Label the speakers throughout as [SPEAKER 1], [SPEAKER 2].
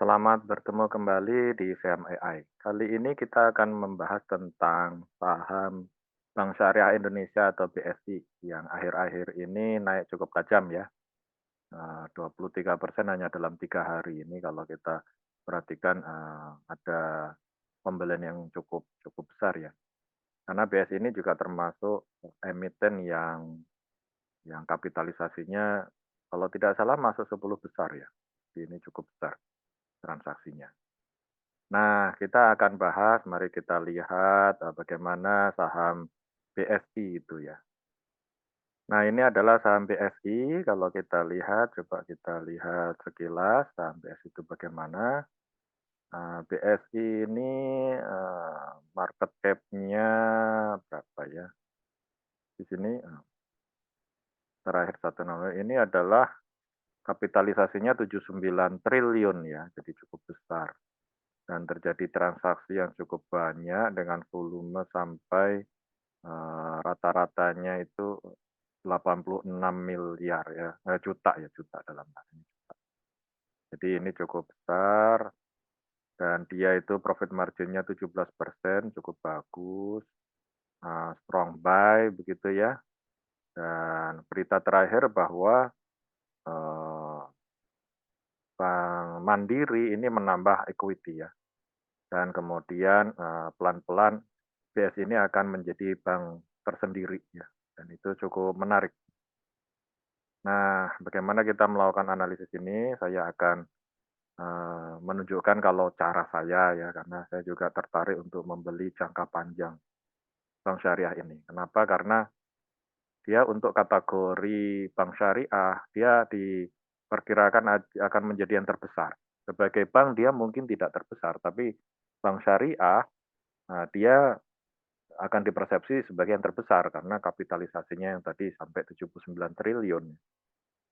[SPEAKER 1] Selamat bertemu kembali di VM AI. Kali ini kita akan membahas tentang saham Bank Syariah Indonesia atau BSI yang akhir-akhir ini naik cukup tajam ya. 23% hanya dalam 3 hari ini kalau kita perhatikan ada pembelian yang cukup cukup besar ya. Karena BSI ini juga termasuk emiten yang kapitalisasinya kalau tidak salah masuk 10 besar ya. Jadi ini cukup besar transaksinya. Nah, kita akan bahas, mari kita lihat bagaimana saham BSI itu ya. Nah, ini adalah saham BSI. Kalau kita lihat, coba kita lihat sekilas saham BSI itu bagaimana. BSI ini market cap-nya berapa ya? Di sini terakhir 1 November ini adalah kapitalisasinya 79 triliun ya, jadi cukup besar. Dan terjadi transaksi yang cukup banyak dengan volume sampai rata-ratanya itu 86 miliar ya, juta ya, juta dalam hal ini. Jadi ini cukup besar dan dia itu profit marginnya 17%, cukup bagus, strong buy begitu ya. Dan berita terakhir bahwa, eee, Bank Mandiri ini menambah equity ya, dan kemudian, pelan-pelan BSI ini akan menjadi bank tersendiri ya, dan itu cukup menarik. Nah, bagaimana kita melakukan analisis ini, saya akan, menunjukkan kalau cara saya ya, karena saya juga tertarik untuk membeli jangka panjang bank syariah ini. Kenapa? Karena dia untuk kategori bank syariah, dia diperkirakan akan menjadi yang terbesar. Sebagai bank dia mungkin tidak terbesar, tapi bank syariah, dia akan dipersepsi sebagai yang terbesar karena kapitalisasinya yang tadi sampai 79 triliun.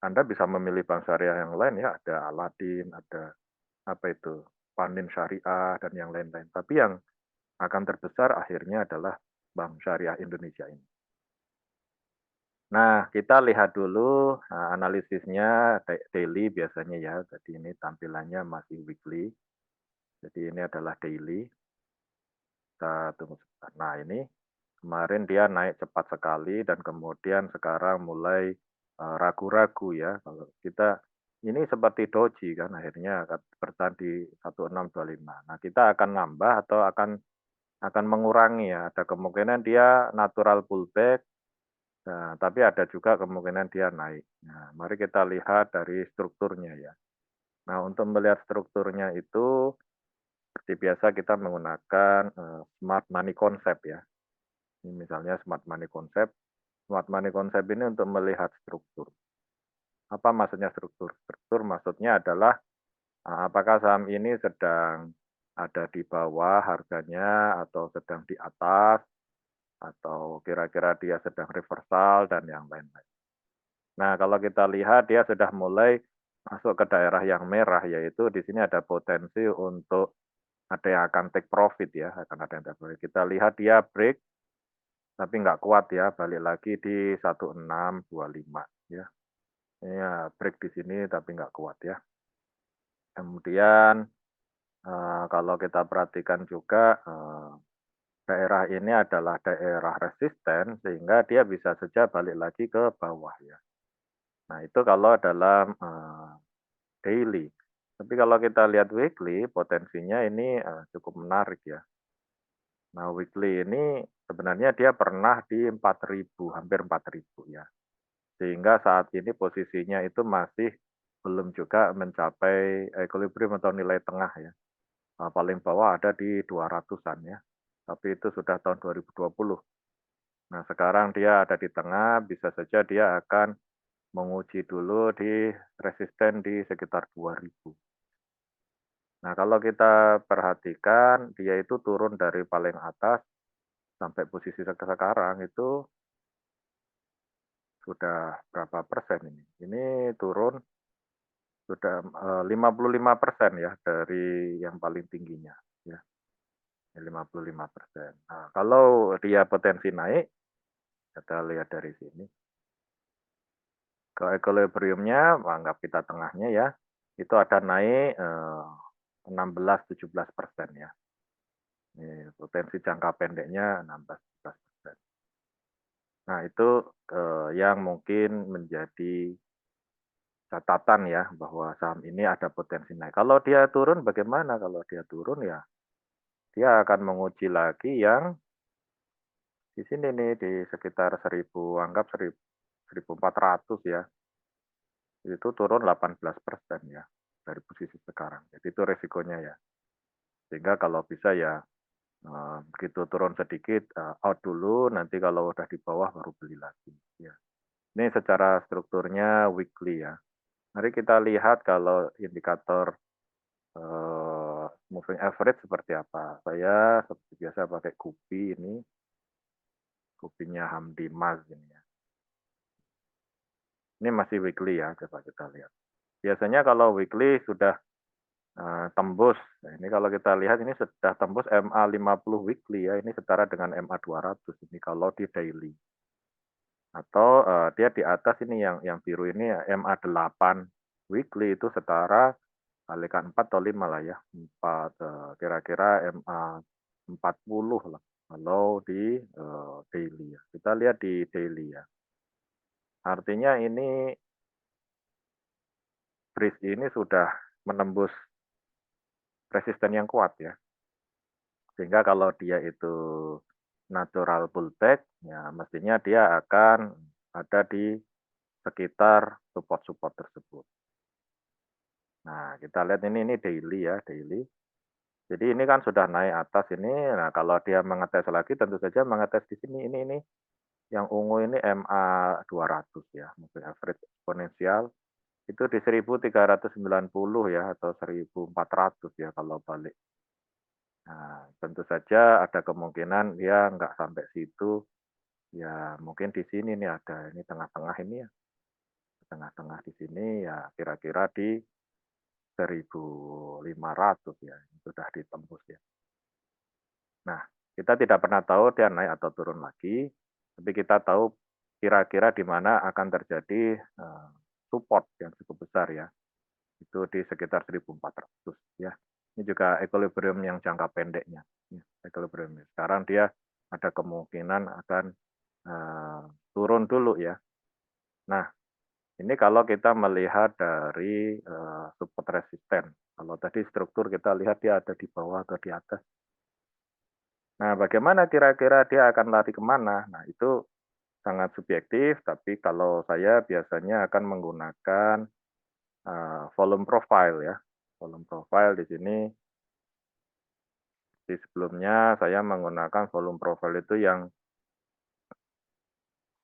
[SPEAKER 1] Anda bisa memilih bank syariah yang lain ya, ada Aladin, ada apa itu, Panin Syariah dan yang lain-lain. Tapi yang akan terbesar akhirnya adalah Bank Syariah Indonesia ini. Nah, kita lihat dulu analisisnya daily biasanya ya. Jadi ini tampilannya masih weekly. Jadi ini adalah daily. Kita tunggu sebentar. Nah, ini kemarin dia naik cepat sekali dan kemudian sekarang mulai ragu-ragu ya. Kalau kita ini seperti doji kan akhirnya bertahan di 1625. Nah, kita akan nambah atau akan mengurangi ya. Ada kemungkinan dia natural pullback. Nah, tapi ada juga kemungkinan dia naik. Nah, mari kita lihat dari strukturnya ya. Nah, untuk melihat strukturnya itu seperti biasa kita menggunakan smart money concept ya. Ini misalnya smart money concept. Smart money concept ini untuk melihat struktur. Apa maksudnya struktur? Struktur maksudnya adalah apakah saham ini sedang ada di bawah harganya atau sedang di atas atau kira-kira dia sedang reversal dan yang lain-lain. Nah, kalau kita lihat dia sudah mulai masuk ke daerah yang merah, yaitu di sini ada potensi untuk ada yang akan take profit ya, akan ada yang take profit. Kita lihat dia break, tapi nggak kuat ya, balik lagi di 1625 ya. Iya, break di sini tapi nggak kuat ya. Kemudian kalau kita perhatikan juga daerah ini adalah daerah resisten sehingga dia bisa saja balik lagi ke bawah ya. Nah, itu kalau dalam daily. Tapi kalau kita lihat weekly, potensinya ini, cukup menarik ya. Nah, weekly ini sebenarnya dia pernah di 4.000, hampir 4.000 ya. Sehingga saat ini posisinya itu masih belum juga mencapai equilibrium atau nilai tengah ya. Paling bawah ada di 200-an ya, tapi itu sudah tahun 2020. Nah, sekarang dia ada di tengah, bisa saja dia akan menguji dulu di resisten di sekitar 2.000. Nah, kalau kita perhatikan, dia itu turun dari paling atas sampai posisi sekarang itu sudah berapa persen ini? Ini turun sudah 55% ya dari yang paling tingginya ya, 55%. Nah, kalau dia potensi naik, kita lihat dari sini. Ke equilibrium-nya, anggap kita tengahnya ya, itu ada naik 16-17% ya. Ini potensi jangka pendeknya 16-17%. Nah itu, yang mungkin menjadi catatan ya, bahwa saham ini ada potensi naik. Kalau dia turun bagaimana? Kalau dia turun ya, dia akan menguji lagi yang di sini nih, di sekitar 1000, anggap 1400 ya, itu turun 18% ya, dari posisi sekarang. Jadi itu resikonya ya. Sehingga kalau bisa ya, begitu turun sedikit, out dulu, nanti kalau udah di bawah baru beli lagi, ya. Ini secara strukturnya weekly ya. Mari kita lihat kalau indikator, moving average seperti apa. Saya seperti biasa pakai Kupi ini, Kupinya Hamdi Mas ini ya. Ini masih weekly ya, coba kita lihat. Biasanya kalau weekly sudah, tembus, nah ini kalau kita lihat ini sudah tembus MA 50 weekly ya, ini setara dengan MA 200 ini kalau di daily. Atau, dia di atas ini yang biru ini MA 8 weekly itu setara kalikan 4 atau 5 lah ya, 4, kira-kira MA 40 lah kalau di, daily ya. Kita lihat di daily ya. Artinya ini bridge ini sudah menembus resisten yang kuat ya. Sehingga kalau dia itu natural pullback, ya mestinya dia akan ada di sekitar support-support tersebut. Nah, kita lihat ini daily ya, daily. Jadi ini kan sudah naik atas ini, nah kalau dia mengetes lagi tentu saja mengetes di sini, ini yang ungu ini MA 200 ya, moving average eksponensial, itu di 1390 ya, atau 1400 ya kalau balik. Nah, tentu saja ada kemungkinan dia nggak sampai situ, ya mungkin di sini nih ada, ini tengah-tengah ini ya, tengah-tengah di sini ya kira-kira di 1500 ya, sudah ditembus ya. Nah, kita tidak pernah tahu dia naik atau turun lagi, tapi kita tahu kira-kira di mana akan terjadi, support yang cukup besar ya, itu di sekitar 1400 ya. Ini juga equilibrium yang jangka pendeknya, ya, equilibrium. Sekarang dia ada kemungkinan akan, turun dulu ya. Nah, ini kalau kita melihat dari, support resisten. Kalau tadi struktur kita lihat dia ada di bawah atau di atas. Nah, bagaimana kira-kira dia akan lari kemana? Nah, itu sangat subjektif, tapi kalau saya biasanya akan menggunakan, volume profile ya. Volume profile di sini, di sebelumnya saya menggunakan volume profile itu yang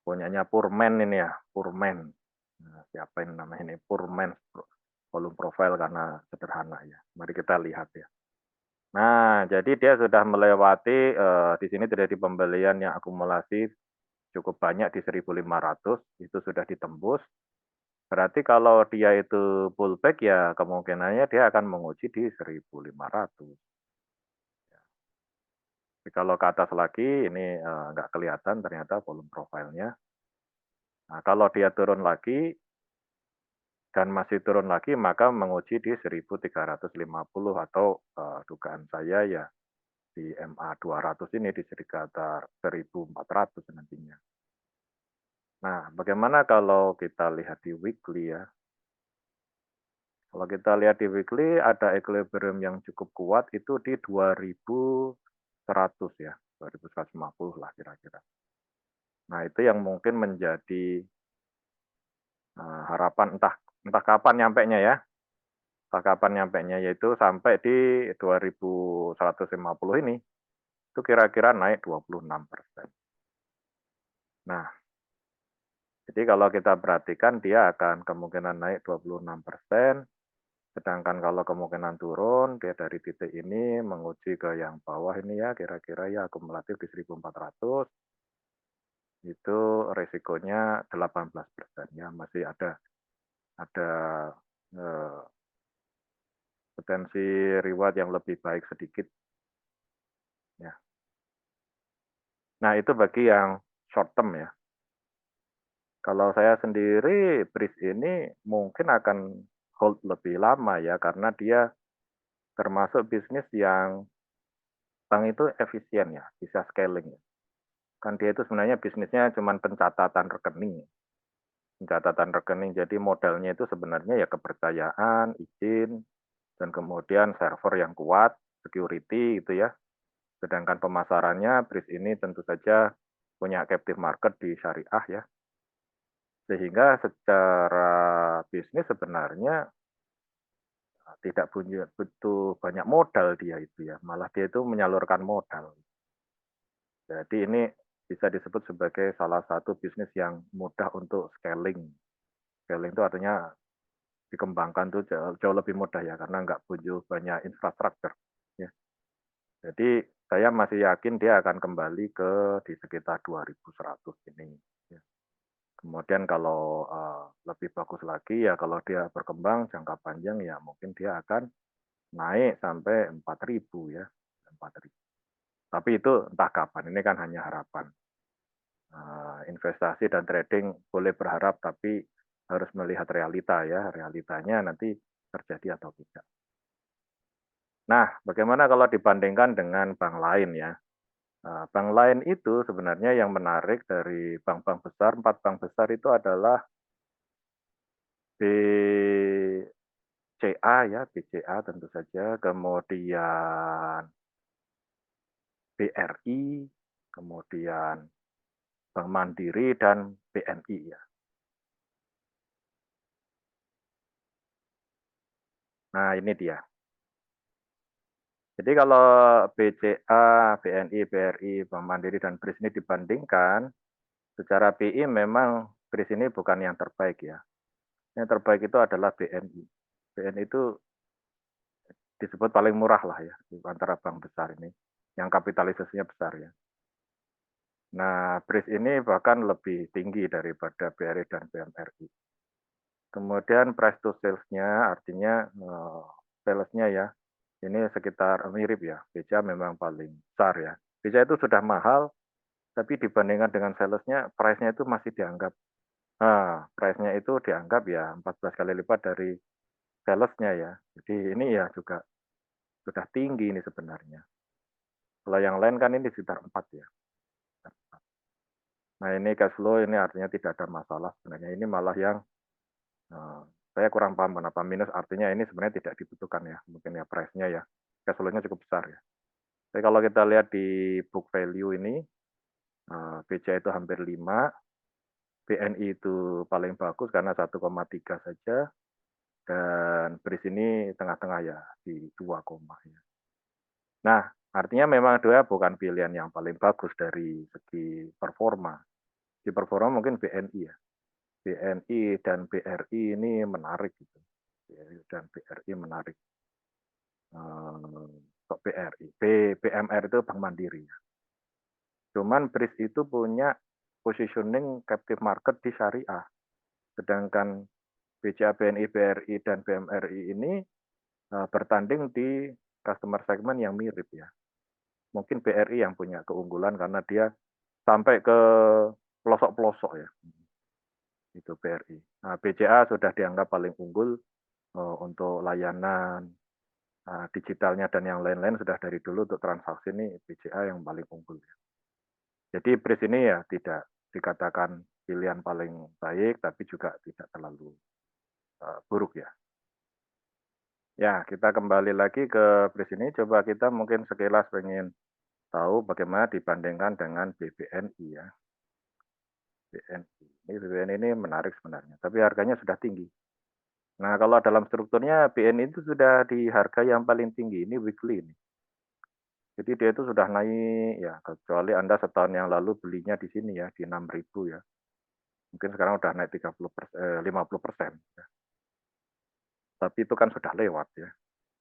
[SPEAKER 1] punyanya Purman ini ya, Purman. Nah, siapa ini namanya ini? Purman volume profile karena sederhana ya. Mari kita lihat ya. Nah, jadi dia sudah melewati, di sini terjadi pembelian yang akumulasi cukup banyak di 1500, itu sudah ditembus. Berarti kalau dia itu pullback ya kemungkinannya dia akan menguji di 1500. Tapi kalau ke atas lagi ini, nggak kelihatan ternyata volume profilnya. Nah, kalau dia turun lagi dan masih turun lagi maka menguji di 1350 atau, dugaan saya ya di MA 200 ini di sekitar 1400 nantinya. Nah, bagaimana kalau kita lihat di weekly ya? Kalau kita lihat di weekly ada equilibrium yang cukup kuat itu di 2100 ya, 2150 lah kira-kira. Nah, itu yang mungkin menjadi, harapan entah entah kapan nyampenya ya, entah kapan nyampenya, yaitu sampai di 2150 ini, itu kira-kira naik 26%. Nah, jadi kalau kita perhatikan dia akan kemungkinan naik 26%. Sedangkan kalau kemungkinan turun, dia dari titik ini menguji ke yang bawah ini ya, kira-kira ya akumulatif di 1400, itu resikonya 18% ya, masih ada, eee, potensi reward yang lebih baik sedikit ya. Nah itu bagi yang short term ya. Kalau saya sendiri bridge ini mungkin akan hold lebih lama ya, karena dia termasuk bisnis yang bank itu efisien ya, bisa scaling ya. Kan dia itu sebenarnya bisnisnya cuman pencatatan rekening, jadi modalnya itu sebenarnya ya kepercayaan, izin, dan kemudian server yang kuat, security gitu ya. Sedangkan pemasarannya BRIS ini tentu saja punya captive market di syariah ya, sehingga secara bisnis sebenarnya tidak punya butuh banyak modal dia itu ya, malah dia itu menyalurkan modal. Jadi ini bisa disebut sebagai salah satu bisnis yang mudah untuk scaling. Scaling itu artinya dikembangkan tuh jauh jauh lebih mudah ya, karena nggak butuh banyak infrastruktur, ya. Jadi saya masih yakin dia akan kembali ke di sekitar 2.100 ini, ya. Kemudian kalau, lebih bagus lagi ya kalau dia berkembang jangka panjang ya mungkin dia akan naik sampai 4.000 ya, 4.000. Tapi itu entah kapan, ini kan hanya harapan. Investasi dan trading boleh berharap, tapi harus melihat realita ya, realitanya nanti terjadi atau tidak. Nah, bagaimana kalau dibandingkan dengan bank lain ya? Bank lain itu sebenarnya yang menarik dari bank-bank besar, 4 bank besar itu adalah BCA ya, BCA tentu saja, kemudian BRI, kemudian Bank Mandiri dan BNI ya. Nah ini dia. Jadi kalau BCA, BNI, BRI, Bank Mandiri, dan BRIS ini dibandingkan, secara BI memang BRIS ini bukan yang terbaik ya. Yang terbaik itu adalah BNI. BNI itu disebut paling murah lah ya di antara bank besar ini, yang kapitalisasinya besar ya. Nah, BRIS ini bahkan lebih tinggi daripada BRI dan BMRI. Kemudian price to sales-nya artinya sales-nya ya, ini sekitar mirip ya, BCA memang paling besar ya. BCA itu sudah mahal, tapi dibandingkan dengan sales-nya, price-nya itu masih dianggap price-nya itu dianggap ya 14 kali lipat dari sales-nya ya. Jadi ini ya juga sudah tinggi ini sebenarnya. Kalau yang lain kan ini sekitar 4 ya. Nah ini cash flow ini artinya tidak ada masalah sebenarnya. Ini malah yang Eee, saya kurang paham kenapa minus, artinya ini sebenarnya tidak dibutuhkan ya, mungkin ya price-nya ya, cash flow-nya cukup besar ya. Tapi kalau kita lihat di book value ini, BCA itu hampir 5, BNI itu paling bagus karena 1,3 saja, dan BRIS ini tengah-tengah ya, di 2, ya. Nah, artinya memang dia bukan pilihan yang paling bagus dari segi performa. Di performa mungkin BNI ya, BNI dan BRI ini menarik gitu, BRI dan BRI menarik. Kok BRI, BMR itu Bank Mandiri ya. Cuman BRIS itu punya positioning captive market di syariah, sedangkan BCA, BNI, BRI, dan BMRI ini, bertanding di customer segment yang mirip ya. Mungkin BRI yang punya keunggulan karena dia sampai ke pelosok-pelosok ya, itu BRI. Nah, BCA sudah dianggap paling unggul, untuk layanan, digitalnya dan yang lain-lain sudah dari dulu untuk transaksi ini BCA yang paling unggul ya. Jadi BRIS ini ya tidak dikatakan pilihan paling baik, tapi juga tidak terlalu, buruk ya. Ya, kita kembali lagi ke BRIS ini, coba kita mungkin sekilas pengen tahu bagaimana dibandingkan dengan BBNI ya, BNI. Ini BBNI ini menarik sebenarnya, tapi harganya sudah tinggi. Nah, kalau dalam strukturnya BNI itu sudah di harga yang paling tinggi, ini weekly ini. Jadi dia itu sudah naik ya, kecuali Anda setahun yang lalu belinya di sini ya, di 6.000 ya. Mungkin sekarang udah naik 50%, ya. Tapi itu kan sudah lewat ya,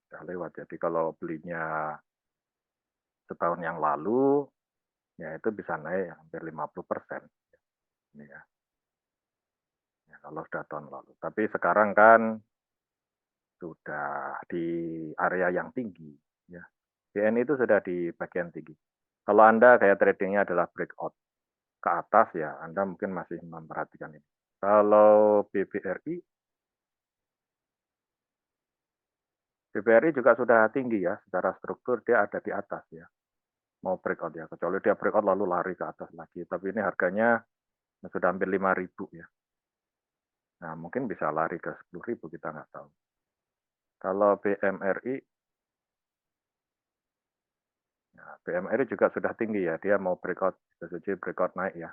[SPEAKER 1] sudah lewat. Jadi kalau belinya setahun yang lalu, ya itu bisa naik hampir 50% ini ya, ya kalau sudah tahun lalu. Tapi sekarang kan sudah di area yang tinggi ya. BNI itu sudah di bagian tinggi. Kalau Anda gaya tradingnya adalah breakout ke atas ya, Anda mungkin masih memperhatikan ini. Kalau BBRI BBRI juga sudah tinggi ya, secara struktur dia ada di atas ya, mau breakout ya, kecuali dia breakout lalu lari ke atas lagi, tapi ini harganya sudah hampir 5.000 ya. Nah, mungkin bisa lari ke 10.000 kita nggak tahu. Kalau BMRI, nah, BMRI juga sudah tinggi ya, dia mau breakout, bisa saja breakout naik ya.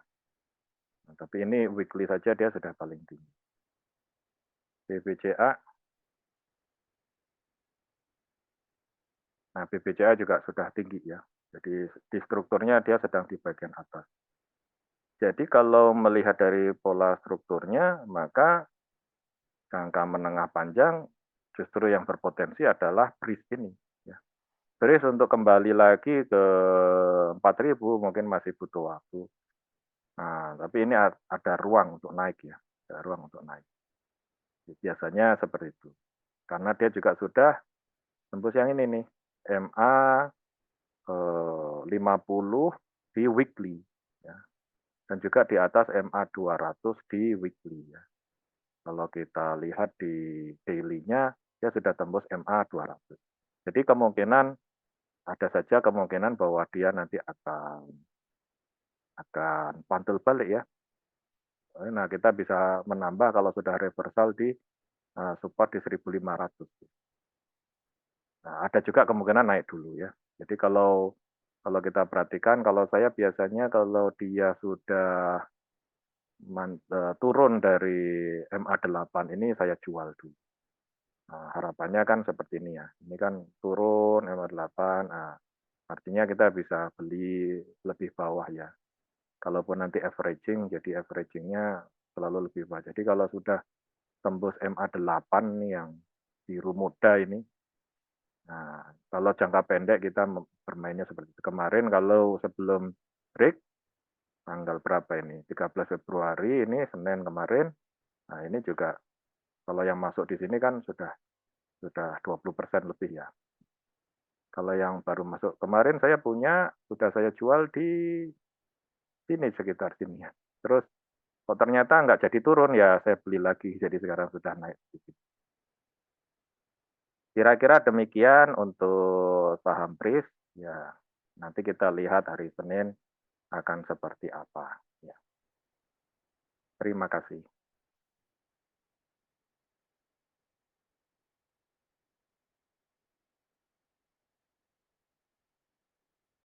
[SPEAKER 1] Nah, tapi ini weekly saja dia sudah paling tinggi. BBCA, nah BBCA juga sudah tinggi ya. Jadi di strukturnya dia sedang di bagian atas. Jadi kalau melihat dari pola strukturnya, maka jangka menengah panjang justru yang berpotensi adalah BRIS ini. Ya. BRIS untuk kembali lagi ke 4.000 mungkin masih butuh waktu. Nah, tapi ini ada ruang untuk naik ya, ada ruang untuk naik. Biasanya seperti itu. Karena dia juga sudah tembus yang ini nih, MA 50 di weekly ya. Dan juga di atas MA 200 di weekly ya. Kalau kita lihat di daily-nya dia sudah tembus MA 200. Jadi kemungkinan ada saja kemungkinan bahwa dia nanti akan pantul balik ya. Nah, kita bisa menambah kalau sudah reversal di support di 1.500. Nah, ada juga kemungkinan naik dulu ya. Jadi kalau kita perhatikan, kalau saya biasanya kalau dia sudah turun dari MA8 ini saya jual dulu. Nah, harapannya kan seperti ini ya. Ini kan turun MA8, nah, artinya kita bisa beli lebih bawah ya. Kalaupun nanti averaging, jadi averagingnya selalu lebih bawah. Jadi kalau sudah tembus MA8 nih yang biru muda ini, nah, kalau jangka pendek kita bermainnya seperti itu. Kemarin kalau sebelum break, tanggal berapa ini? 13 Februari ini Senin kemarin. Nah, ini juga kalau yang masuk di sini kan sudah 20% lebih ya. Kalau yang baru masuk kemarin saya punya sudah saya jual di sini sekitar sini ya. Terus kok ternyata nggak jadi turun ya saya beli lagi jadi sekarang sudah naik sedikit. Kira-kira demikian untuk saham BRIS ya. Nanti kita lihat hari Senin akan seperti apa. Ya, terima kasih.